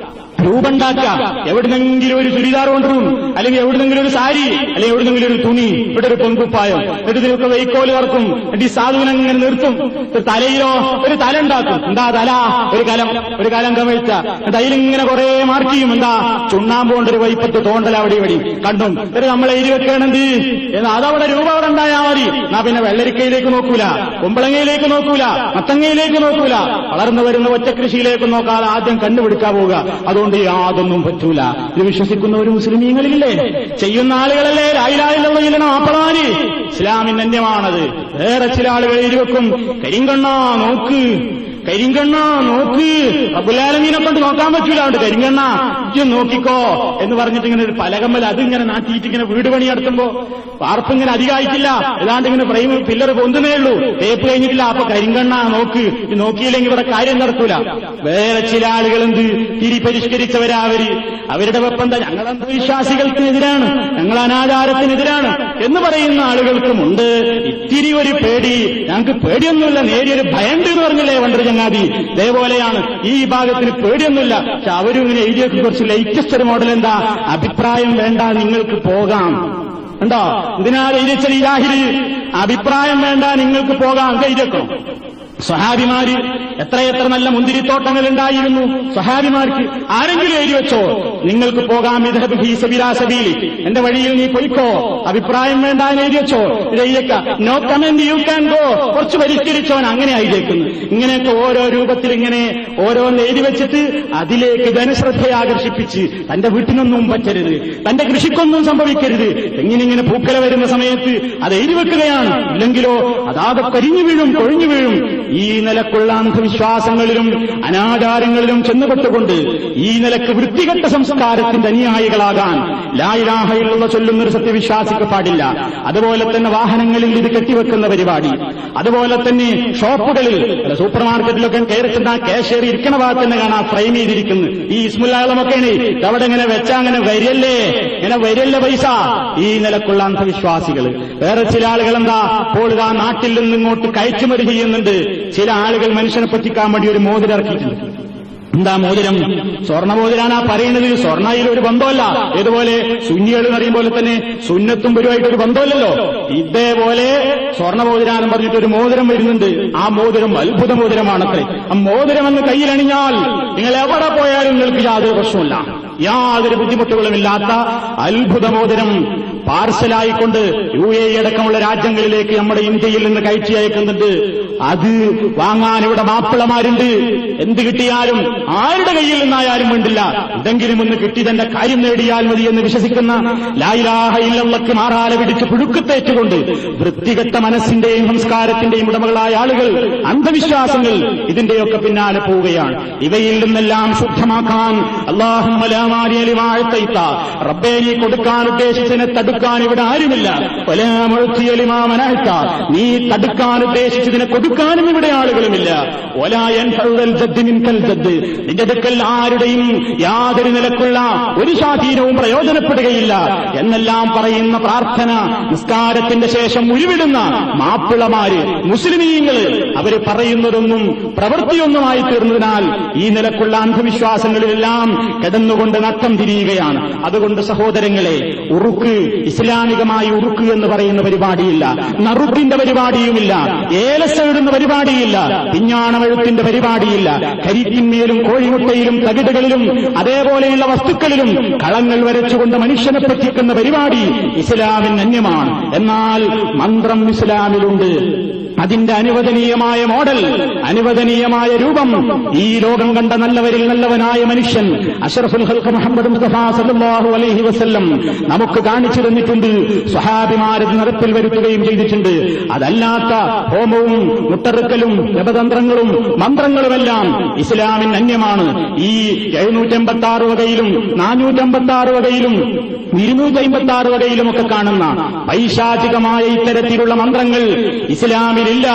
രൂപണ്ടാക്കുക. എവിടുന്നെങ്കിലും ഒരു ചുരിദാർ കൊണ്ടുവരും, അല്ലെങ്കിൽ എവിടുന്നെങ്കിലും ഒരു സാരി, അല്ലെങ്കിൽ എവിടുന്നെങ്കിലും ഒരു തുണി, ഇവിടെ ഒരു പെൺകുപ്പായം, ഇതിനൊക്കെ വെയ്ക്കോല് വറക്കും. എന്നിട്ട് ഈ സാധുവിനെ അങ്ങനെ നിർത്തും. തലയിലോ ഒരു തല ഉണ്ടാക്കും. എന്താ തല? ഒരു കലം കമിഴ്ത്ത. അതിലിങ്ങനെ കുറെ മാർക്ക് ചെയ്യും. എന്താ? ചുണ്ണാമ്പ് കൊണ്ടൊരു വൈപ്പത്ത് തോണ്ടല അവിടെ ഇവിടെ കണ്ടും. എന്നിട്ട് നമ്മളെ എരി വെക്കണത് അതവിടെ രൂപ അവിടെ ഉണ്ടായാൽ മതി. എന്നാ പിന്നെ വെള്ളരിക്കയിലേക്ക് നോക്കൂല, കുമ്പളങ്ങയിലേക്ക് നോക്കൂല, മത്തങ്ങയിലേക്ക് നോക്കൂല, വളർന്നു വരുന്ന ഒറ്റക്കൃഷിയിലേക്ക് നോക്കാതെ ആദ്യം കണ്ടുപിടിക്കാൻ പോവുക. അതുകൊണ്ട് യാതൊന്നും പറ്റൂല. ഇത് വിശ്വസിക്കുന്ന ഒരു മുസ്ലിമീങ്ങളില്ലേ? ചെയ്യുന്ന ആളുകളല്ലേ ലാ ഇലാഹ ഇല്ലല്ലാഹ് ചൊല്ലണം. ആപ്പളാര് ഇസ്ലാമിന് അന്യമാണത്. വേറെ ചില ആളുകൾ ഇരുവക്കും കരിങ്കണ്ണാ നോക്ക്, കരിങ്കണ്ണ നോക്ക്, റബ്ബുൽ ആലമീനെ കൊണ്ട് നോക്കാൻ പറ്റൂല, അതുകൊണ്ട് കരിങ്കണ്ണ ഇജ്ജ് നോക്കിക്കോ എന്ന് പറഞ്ഞിട്ട് ഇങ്ങനെ ഒരു പലകമ്മൽ അതിങ്ങനെ നാട്ടിയിട്ട് ഇങ്ങനെ വീട് പണി നടത്തുമ്പോ വാർപ്പ് ഇങ്ങനെ അധികമായിട്ടില്ല, ഏതാണ്ട് ഇങ്ങനെ ഫ്രെയിം പില്ലർ പൊന്തുന്നേ ഉള്ളൂ, തേപ്പ് കഴിഞ്ഞിട്ടില്ല. അപ്പൊ കരിങ്കണ്ണ നോക്ക്, നോക്കിയില്ലെങ്കിൽ ഇവിടെ കാര്യം നടക്കൂല. വേറെ ചില ആളുകൾ എന്ത് തിരിപരിഷ്കരിച്ചവരാ അവരുടെ വെപ്പെന്താ? ഞങ്ങൾ അന്ധവിശ്വാസികൾക്ക് എതിരാണ്, ഞങ്ങൾ അനാചാരത്തിനെതിരാണ് എന്ന് പറയുന്ന ആളുകൾക്കുമുണ്ട് ഇത്തിരി ഒരു പേടി. ഞങ്ങൾക്ക് പേടിയൊന്നുമില്ല, നേരിയൊരു ഭയണ്ട് എന്ന് പറഞ്ഞില്ലേ പണ്ടൊരു ചങ്ങാതി, ഇതേപോലെയാണ്. ഈ വിഭാഗത്തിന് പേടിയൊന്നുമില്ല. പക്ഷെ അവരും ഇങ്ങനെ എഴുതിയൊക്കെ കുറച്ച് ലേറ്റസ്റ്റ് ഒരു മോഡൽ എന്താ? അഭിപ്രായം വേണ്ട, നിങ്ങൾക്ക് പോകാം. ഉണ്ടോ? ഇതിനാ എഴുതിച്ചത് ഈ ജാഹിലി? അഭിപ്രായം വേണ്ട, നിങ്ങൾക്ക് പോകാം. എഴുതിയേക്കണം. സ്വഹാബിമാര് എത്രയെത്ര നല്ല മുന്തിരിത്തോട്ടങ്ങൾ ഉണ്ടായിരുന്നു സ്വഹാബിമാർക്ക്. ആരെങ്കിലും എഴുതി വെച്ചോ, നിങ്ങൾക്ക് പോകാം, ഇദ്ഹബ് ഫീ സബീലി, എന്റെ വഴിയിൽ നീ പൊയ്ക്കോ, അഭിപ്രായം വേണ്ട എന്ന് എഴുതി വെച്ചോ. ഇതയ്യക്ക no comment you can go, കുറച്ച് പരിഷ്കരിച്ചവൻ അങ്ങനെ ആയിരിക്കുന്നു. ഇങ്ങനെയൊക്കെ ഓരോ രൂപത്തിൽ ഇങ്ങനെ ഓരോന്ന് എഴുതി വെച്ചിട്ട് അതിലേക്ക് ജനശ്രദ്ധയെ ആകർഷിപ്പിച്ച് തന്റെ വീട്ടിനൊന്നും പറ്റരുത്, തന്റെ കൃഷിക്കൊന്നും സംഭവിക്കരുത്, എങ്ങനെ പൂക്കല വരുന്ന സമയത്ത് അത് എഴുതി വെക്കുകയാണ്. ഇല്ലെങ്കിലോ അതാകെ കരിഞ്ഞു വീഴും, കൊഴിഞ്ഞു വീഴും. ഈ നിലക്കുള്ള അന്ധവിശ്വാസങ്ങളിലും അനാചാരങ്ങളിലും ചെന്നുപെട്ടുകൊണ്ട് ഈ നിലക്ക് വൃത്തികെട്ട സംസ്കാരത്തിന്റെ അനുയായികളാകാൻ ലാ ഇലാഹ ഇല്ലല്ലാഹ് ചൊല്ലുന്നൊരു സത്യവിശ്വാസിക്ക് പാടില്ല. അതുപോലെ തന്നെ വാഹനങ്ങളിൽ ഇത് കെട്ടിവെക്കുന്ന പരിപാടി, അതുപോലെ തന്നെ ഷോപ്പുകളിൽ സൂപ്പർ മാർക്കറ്റിലൊക്കെ കയറിക്കുന്ന കാഷ്യർ ഇരിക്കണ ഭാഗത്ത് തന്നെ കാണാം ഫ്രെയിം ചെയ്തിരിക്കുന്നു. ഈ ഇസ്മുല്ലാളമൊക്കെയാണ് അവിടെ ഇങ്ങനെ വെച്ചാ അങ്ങനെ വരില്ലേ പൈസ. ഈ നിലക്കുള്ള അന്ധവിശ്വാസികൾ. വേറെ ചില ആളുകൾ എന്താ അപ്പോൾ ഇതാ നാട്ടിൽ നിന്നിങ്ങോട്ട് കയറ്റുമതി ചെയ്യുന്നുണ്ട്. ചില ആളുകൾ മനുഷ്യനെ പറ്റിക്കാൻ വേണ്ടി ഒരു മോതിരം ഇറക്കിയിട്ടുണ്ട്. എന്താ മോതിരം? സ്വർണ്ണമോതിരാണ് പറയുന്നത്. സ്വർണ്ണയിൽ ഒരു ബന്ധമല്ല. ഇതുപോലെ സുന്നികൾ എന്ന് പറയും പോലെ തന്നെ സുന്നത്തും ഗുരുവായിട്ടൊരു ബന്ധമല്ലല്ലോ. ഇതേപോലെ സ്വർണ്ണമോതിരാനും പറഞ്ഞിട്ട് ഒരു മോതിരം വരുന്നുണ്ട്. ആ മോതിരം അത്ഭുത മോതിരമാണത്രേ. ആ മോതിരം എന്ന് കയ്യിലണിഞ്ഞാൽ നിങ്ങൾ എവിടെ പോയാലും നിങ്ങൾക്ക് യാതൊരു പ്രശ്നമില്ല, യാതൊരു ബുദ്ധിമുട്ടുകളുമില്ലാത്ത അത്ഭുത മോതിരം പാർസലായിക്കൊണ്ട് UAE അടക്കമുള്ള രാജ്യങ്ങളിലേക്ക് നമ്മുടെ ഇന്ത്യയിൽ നിന്ന് കയറ്റി അയക്കുന്നുണ്ട്. അത് വാങ്ങാൻ ഇവിടെ മാപ്പിളമാരുണ്ട്. എന്ത് കിട്ടിയാലും ആരുടെ കയ്യിൽ നിന്നായാലും വേണ്ടില്ല, എന്തെങ്കിലും ഒന്ന് കിട്ടി തന്റെ കാര്യം നേടിയാൽ മതി എന്ന് വിശ്വസിക്കുന്ന ലാ ഇലാഹ ഇല്ലല്ലാഹ്ക്ക് മാറാല പിടിച്ച് പുഴുക്കത്തേറ്റുകൊണ്ട് വൃത്തികെട്ട മനസ്സിന്റെയും സംസ്കാരത്തിന്റെയും ഉടമകളായ ആളുകൾ, അന്ധവിശ്വാസങ്ങൾ, ഇതിന്റെയൊക്കെ പിന്നാലെ പോവുകയാണ്. ഇവയിൽ നിന്നെല്ലാം ശുദ്ധമാക്കാൻ അല്ലാഹുമ്മ ലാ മാനിഅ ലിമാ അഅ്തൈത, റബ്ബേ നീ കൊടുക്കാൻ ഉദ്ദേശിച്ചതിനെ തടുക്കാൻ ഇവിടെ ആരുമില്ല. വലാ മുഅ്തിയ ലിമാ മനഅത, നീ തടുക്കാൻ ഉദ്ദേശിച്ചതിനെ കൊടുക്കാനും ഇവിടെ ആളുകളുമില്ല. വലാ യൻഫഉൽ ജദ്ദ് മിൻകൽ ജദ്ദ്, നിന്റെ അടുക്കൽ ആരുടെയും യാതൊരു നിലക്കുള്ള ഒരു സ്വാധീനവും പ്രയോജനപ്പെടുകയില്ല എന്നെല്ലാം പറയുന്ന പ്രാർത്ഥന നിസ്കാരത്തിന്റെ ശേഷം ഉരുവിടുന്ന മാപ്പിളമാര്, മുസ്ലിമീങ്ങള് അവര് പറയുന്നതൊന്നും പ്രവൃത്തിയൊന്നുമായി തീർന്നതിനാൽ ഈ നിലക്കുള്ള അന്ധവിശ്വാസങ്ങളിലെല്ലാം കിടന്നുകൊണ്ട് നട്ടം തിരിയുകയാണ്. അതുകൊണ്ട് സഹോദരങ്ങളെ, ഉറുക്ക്, ഇസ്ലാമികമായി ഉറുക്ക് എന്ന് പറയുന്ന പരിപാടിയില്ല, നറുക്കിന്റെ പരിപാടിയുമില്ല, ഏലസവിടുന്ന പരിപാടിയില്ല, പിഞ്ഞാണമെഴുത്തിന്റെ പരിപാടിയില്ല, കരിക്കിന്മേലും കോഴിമുട്ടയിലും തകിടുകളിലും അതേപോലെയുള്ള വസ്തുക്കളിലും കളങ്ങൾ വരച്ചുകൊണ്ട് മനുഷ്യനെ പറ്റിക്കുന്ന പരിപാടി ഇസ്ലാമിന് അന്യമാണ്. എന്നാൽ മന്ത്രം ഇസ്ലാമിലുണ്ട്. അതിന്റെ അനുവദനീയമായ മോഡൽ, അനുവദനീയമായ രൂപം ഈ ലോകം കണ്ട നല്ലവരിൽ നല്ലവനായ മനുഷ്യൻ അഷ്റഫുൽ ഖൽഖ് മുഹമ്മദ് മുസ്തഫ സല്ലല്ലാഹു അലൈഹി വസല്ലം നമുക്ക് കാണിച്ചു തന്നിട്ടുണ്ട്. സ്വഹാബിമാരെ നടപ്പിൽ വരുത്തുകയും ചെയ്തിട്ടുണ്ട്. അതല്ലാത്ത ഹോമവും മുട്ടറുക്കലും ജപതന്ത്രങ്ങളും മന്ത്രങ്ങളുമെല്ലാം ഇസ്ലാമിന് അന്യമാണ്. ഈ 786 വകയിലും 456 വകയിലും 256 വകയിലുമൊക്കെ കാണുന്ന പൈശാചികമായ ഇത്തരത്തിലുള്ള മന്ത്രങ്ങൾ ഇസ്ലാമിലില്ല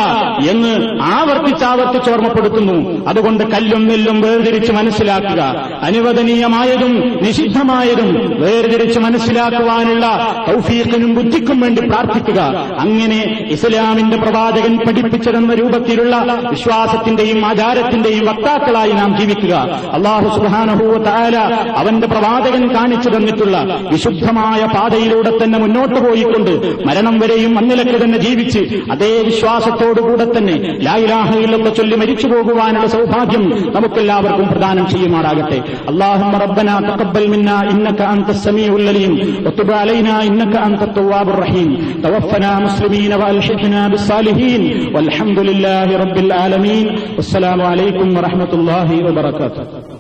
എന്ന് ആവർത്തിച്ചാവർത്തിച്ച് ഓർമ്മപ്പെടുത്തുന്നു. അതുകൊണ്ട് കല്ലും നെല്ലും വേർതിരിച്ച് മനസ്സിലാക്കുക, അനുവദനീയമായതും നിഷിദ്ധമായതും വേർതിരിച്ച് മനസ്സിലാക്കുവാനുള്ള തൗഫീഖിനും ബുദ്ധിക്കും വേണ്ടി പ്രാർത്ഥിക്കുക. അങ്ങനെ ഇസ്ലാമിന്റെ പ്രവാചകൻ പഠിപ്പിച്ചതെന്ന രൂപത്തിലുള്ള വിശ്വാസത്തിന്റെയും ആചാരത്തിന്റെയും വക്താക്കളായി നാം ജീവിക്കുക. അല്ലാഹു സുബ്ഹാനഹു വ തആല അവന്റെ പ്രവാചകൻ കാണിച്ചു തന്നിട്ടുള്ള വിശുദ്ധമായ പാതയിലൂടെ തന്നെ മുന്നോട്ട് പോയിക്കൊണ്ട് മരണം വരെയും അന്നിലക്ക് തന്നെ ജീവിച്ച് അതേ വിശ്വാസത്തോടുകൂടെ തന്നെ ലാ ഇലാഹ ഇല്ലല്ലാഹ് ചൊല്ലി മരിച്ചു പോകുവാനുള്ള സൗഭാഗ്യം നമുക്കെല്ലാവർക്കും പ്രദാനം ചെയ്യുമാറാകട്ടെ. അല്ലാഹുമ്മ റബ്ബനാ തഖബ്ബൽ മിന്നാ ഇന്നക അൻതസ് സമീഉൽ അലീം വതുബ് അലൈനാ ഇന്നക അൻതത് തവ്വാബുർ റഹീം തവഫനാ മുസ്ലിമീന വഅൽഹിഖ്നാ ബിസ്സാലിഹീൻ വൽഹംദുലില്ലാഹി റബ്ബിൽ ആലമീൻ. വസ്സലാമു അലൈക്കും വറഹ്മത്തുള്ളാഹി വബറകാതുഹു.